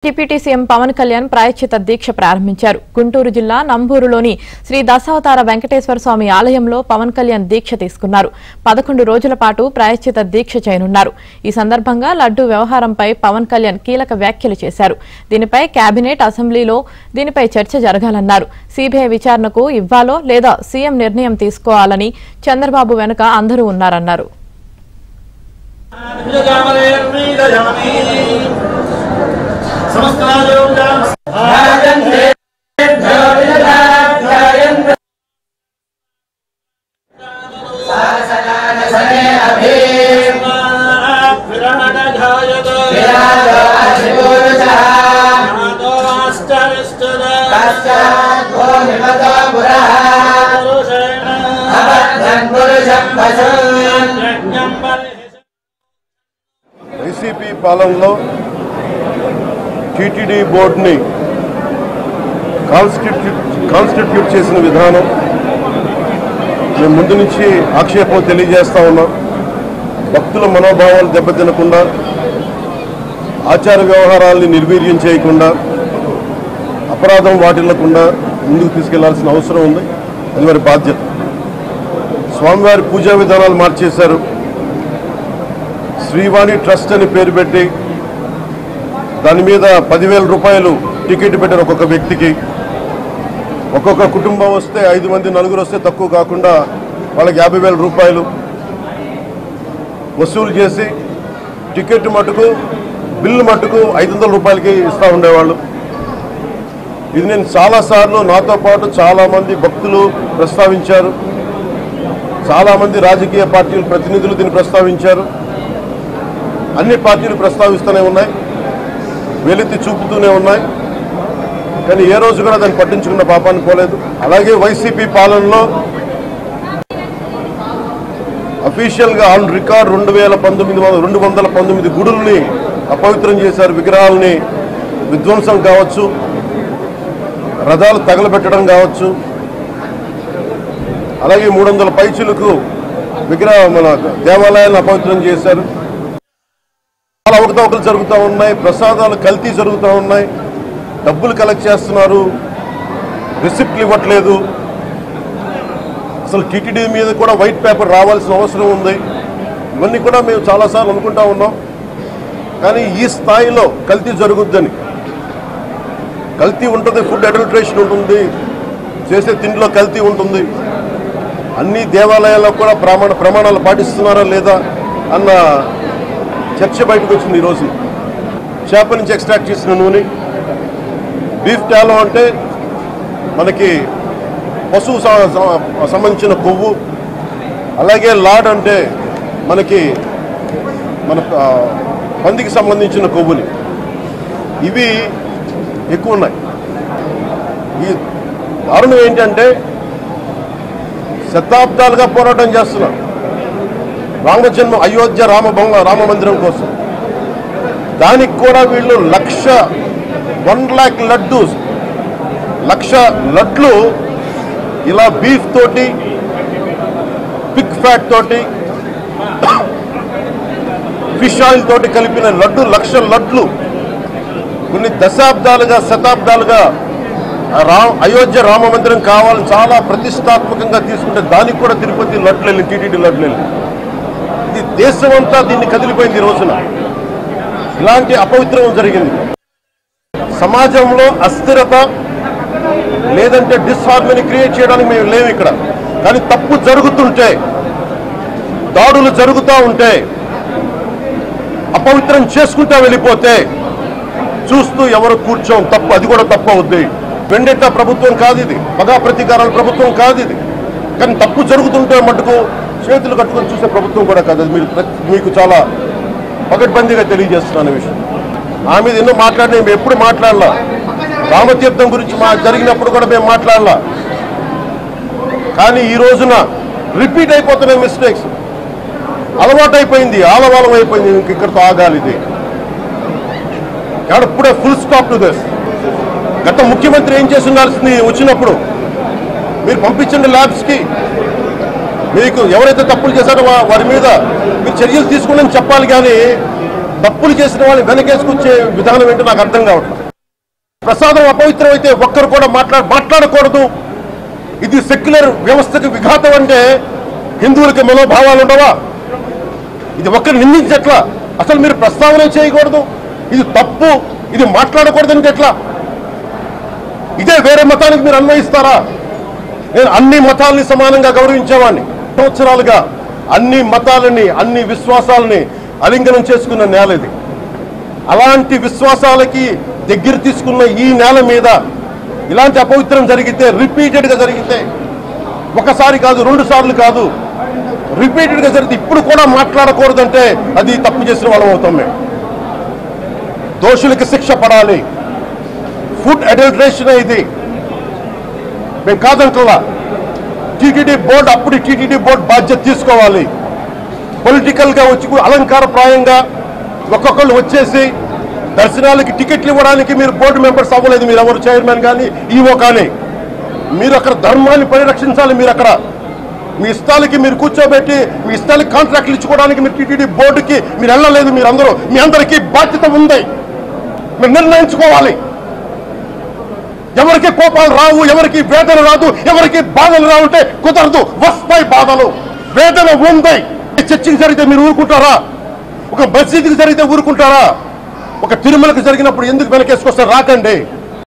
Deputy CM Pawan Kalyan ప్రాయశ్చిత దీక్ష ప్రారంభించారు. గుంటూరు జిల్లా నంబూరులోని శ్రీ దశావతార వెంకటేశ్వర స్వామి ఆలయంలో పవన్ కళ్యాణ్ దీక్ష తీసుకున్నారు. 11 రోజుల పాటు ప్రాయశ్చిత దీక్ష చేయనున్నారు. ఈ సందర్భంగా లడ్డూ వ్యవహారంపై పవన్ కళ్యాణ్ కీలక వ్యాఖ్యలు చేశారు. దీనిపై కేబినెట్ అసెంబ్లీలో దీనిపై చర్చ జరగాలన్నారు. సీబీఐ విచారణకు ఇవ్వాలో లేదా సీఎం నిర్ణయం తీసుకోవాలని చంద్రబాబు వెనుక అందరూ ఉన్నారన్నారు. వైసీపీ పాలనలో టీటీడీ బోర్డుని కాన్స్టిట్యూట్ చేసిన విధానం మేము ముందు నుంచి ఆక్షేపం తెలియజేస్తా ఉన్నాం. భక్తుల మనోభావాలు దెబ్బతినకుండా, ఆచార వ్యవహారాలని నిర్వీర్యం చేయకుండా, అపరాధం వాటిల్లకుండా ముందుకు తీసుకెళ్లాల్సిన అవసరం ఉంది. అది వారి బాధ్యత. స్వామివారి పూజా విధానాలు మార్చేశారు. శ్రీవాణి ట్రస్ట్ అని పేరు పెట్టి దాని మీద 10,000 రూపాయలు టికెట్ పెట్టారు ఒక్కొక్క వ్యక్తికి. ఒక్కొక్క కుటుంబం వస్తే 5 మంది, 4 వస్తే తక్కువ కాకుండా వాళ్ళకి 50,000 రూపాయలు వసూలు చేసి టికెట్ మటుకు, బిల్లు మటుకు 500 రూపాయలకి ఇస్తూ ఉండేవాళ్ళు. ఇది నేను చాలాసార్లు, నాతో పాటు చాలామంది భక్తులు ప్రస్తావించారు. చాలామంది రాజకీయ పార్టీల ప్రతినిధులు దీన్ని ప్రస్తావించారు. అన్ని పార్టీలు ప్రస్తావిస్తూనే ఉన్నాయి, వెలితి చూపుతూనే ఉన్నాయి. కానీ ఏ రోజు కూడా దాన్ని పట్టించుకున్న పాపాన్ని పోలేదు. అలాగే వైసీపీ పాలనలో అఫీషియల్గా ఆన్ రికార్డ్ 219 గుడుల్ని అపవిత్రం చేశారు. విగ్రహాలని విధ్వంసం కావచ్చు, రథాలు తగలబెట్టడం కావచ్చు, అలాగే 300 పైచులకు మన దేవాలయాలను అపవిత్రం చేశారు. చాలా అవకతవకలు జరుగుతూ ఉన్నాయి. ప్రసాదాలు కల్తీ జరుగుతూ ఉన్నాయి. డబ్బులు కలెక్ట్ చేస్తున్నారు, రిసిప్ట్లు ఇవ్వట్లేదు. అసలు టీటీడీ మీద కూడా వైట్ పేపర్ రావాల్సిన అవసరం ఉంది. ఇవన్నీ కూడా మేము చాలాసార్లు అనుకుంటా ఉన్నాం. కానీ ఈ స్థాయిలో కల్తీ జరుగుద్దని, కల్తీ ఉంటుంది, ఫుడ్ అడల్ట్రేషన్ ఉంటుంది, చేసే తిండిలో కల్తీ ఉంటుంది, అన్ని దేవాలయాల్లో కూడా ప్రమాణాలు పాటిస్తున్నారా లేదా అన్న చర్చ బయటకు వచ్చింది. ఈరోజు చేప నుంచి ఎక్స్ట్రాక్ట్ చేసిన నూనె, బీఫ్ టాలో అంటే మనకి పశువు సంబంధించిన కొవ్వు, అలాగే లాడ్ అంటే మనకి మన పందికి సంబంధించిన కొవ్వుని, ఇవి ఎక్కువ ఉన్నాయి. ఈ దారుణం ఏంటంటే శతాబ్దాలుగా పోరాటం చేస్తున్నారు రామజన్మ అయోధ్య రామ మందిరం కోసం. దానికి కూడా వీళ్ళు 1 lakh లడ్డూస్, 1,00,000 లడ్లు ఇలా బీఫ్ తోటి, పిగ్ ఫ్యాట్ తోటి, ఫిష్ ఆయిల్ తోటి కలిపిన లడ్డు, 1,00,000 లడ్లు కొన్ని దశాబ్దాలుగా, శతాబ్దాలుగా అయోధ్య రామ మందిరం కావాలని చాలా ప్రతిష్టాత్మకంగా తీసుకుంటే దానికి కూడా తిరుపతి లడ్లు వెళ్ళి, టీటీడీ లడ్లు వెళ్ళి, ఇది దేశమంతా దీన్ని కదిలిపోయింది. ఈ రోజున ఇలాంటి అపవిత్రం జరిగింది. సమాజంలో అస్థిరత లేదంటే డిస్హార్మనీ క్రియేట్ చేయడానికి మేము లేవు ఇక్కడ. కానీ తప్పు జరుగుతుంటే, దాడులు జరుగుతూ ఉంటే, అపవిత్రం చేసుకుంటా వెళ్ళిపోతే చూస్తూ ఎవరు కూర్చోం. తప్పు, అది కూడా తప్పు అవుద్ది. వెండెట్టా ప్రభుత్వం కాదు ఇది, పగా ప్రతీకారాల ప్రభుత్వం కాదు ఇది. కానీ తప్పు జరుగుతుంటే మటుకు చేతులు కట్టుకొని చూసే ప్రభుత్వం కూడా కాదు. అది మీకు చాలా పకడ్బందీగా తెలియజేస్తున్నాను విషయం. ఆ మీద ఎన్నో మాట్లాడినా మేము ఎప్పుడు మాట్లాడలా. రామతీర్థం గురించి జరిగినప్పుడు కూడా మేము మాట్లాడలా. కానీ ఈ రోజున రిపీట్ అయిపోతున్నాయి మిస్టేక్స్. అలవాటు అయిపోయింది, ఆలవాలం అయిపోయింది. ఇక్కడితో ఆగాలి ఇది. కాబట్టి ఇప్పుడే ఫుల్ స్టాప్ టు దిస్. గత ముఖ్యమంత్రి ఏం చేసి ఉండాల్సింది, వచ్చినప్పుడు మీరు పంపించండి ల్యాబ్స్కి, మీకు ఎవరైతే తప్పులు చేశారో వారి మీద మీరు చర్యలు తీసుకోండి చెప్పాలి. కానీ తప్పులు చేసిన వాళ్ళని వెనకేసుకొచ్చే విధానం ఏంటో నాకు అర్థం కావట్లేదు. ప్రసాదం అపవిత్రం అయితే ఒక్కరు కూడా మాట్లాడకూడదు, ఇది సెక్యులర్ వ్యవస్థకు విఘాతం అంటే హిందువులకి మనోభావాలు ఉండవా? ఇది ఒక్కరు నిందించట్లా, అసలు మీరు ప్రస్తావన చేయకూడదు, ఇది తప్పు, ఇది మాట్లాడకూడదు అంటే ఎట్లా? ఇదే వేరే మతానికి మీరు అన్వయిస్తారా? నేను అన్ని మతాలని సమానంగా గౌరవించేవాడిని. సంవత్సరాలుగా అన్ని మతాలని అన్ని విశ్వాసాలని అలింగనం చేసుకున్న నేల ఇది. అలాంటి విశ్వాసాలకి దగ్గర తీసుకున్న ఈ నేల మీద ఇలాంటి అపవిత్రం జరిగితే, రిపీటెడ్గా జరిగితే, ఒకసారి కాదు 2 సార్లు కాదు, రిపీటెడ్గా జరిగితే ఇప్పుడు కూడా మాట్లాడకూడదంటే అది తప్పు చేసిన వాళ్ళం అవుతాం. దోషులకి శిక్ష పడాలి. ఫుడ్ అడల్టరేషన్ ఇది మేము కాదంటలా. టీటీడీ బోర్డు అప్పుడు టీటీడీ బోర్డు బాధ్యత తీసుకోవాలి. పొలిటికల్గా వచ్చి అలంకారప్రాయంగా ఒక్కొక్కళ్ళు వచ్చేసి దర్శనాలకి టికెట్లు ఇవ్వడానికి మీరు బోర్డు మెంబర్స్ అవ్వలేదు. మీరు ఎవరు చైర్మన్ కానీ ఈవో కానీ, మీరు అక్కడ ధర్మాన్ని పరిరక్షించాలి. మీరు అక్కడ మీ ఇష్టాలకి మీరు కూర్చోబెట్టి మీ ఇష్టాలకి కాంట్రాక్ట్లు ఇచ్చుకోవడానికి మీరు టీటీడీ బోర్డుకి మీరు వెళ్ళలేదు. మీరందరూ మీ అందరికీ బాధ్యత ఉంది. మీరు నిర్ణయించుకోవాలి. ఎవరికి కోపాలు రావు, ఎవరికి వేదన రాదు, ఎవరికి బాధలు రావుంటే కుదరదు. వస్తాయి బాధలు, వేదన ఉంది. చర్చికి జరిగితే మీరు ఊరుకుంటారా? ఒక మసీదుకి జరిగితే ఊరుకుంటారా? ఒక తిరుమలకు జరిగినప్పుడు ఎందుకు వెనకేసుకొస్తారు? రాకండి.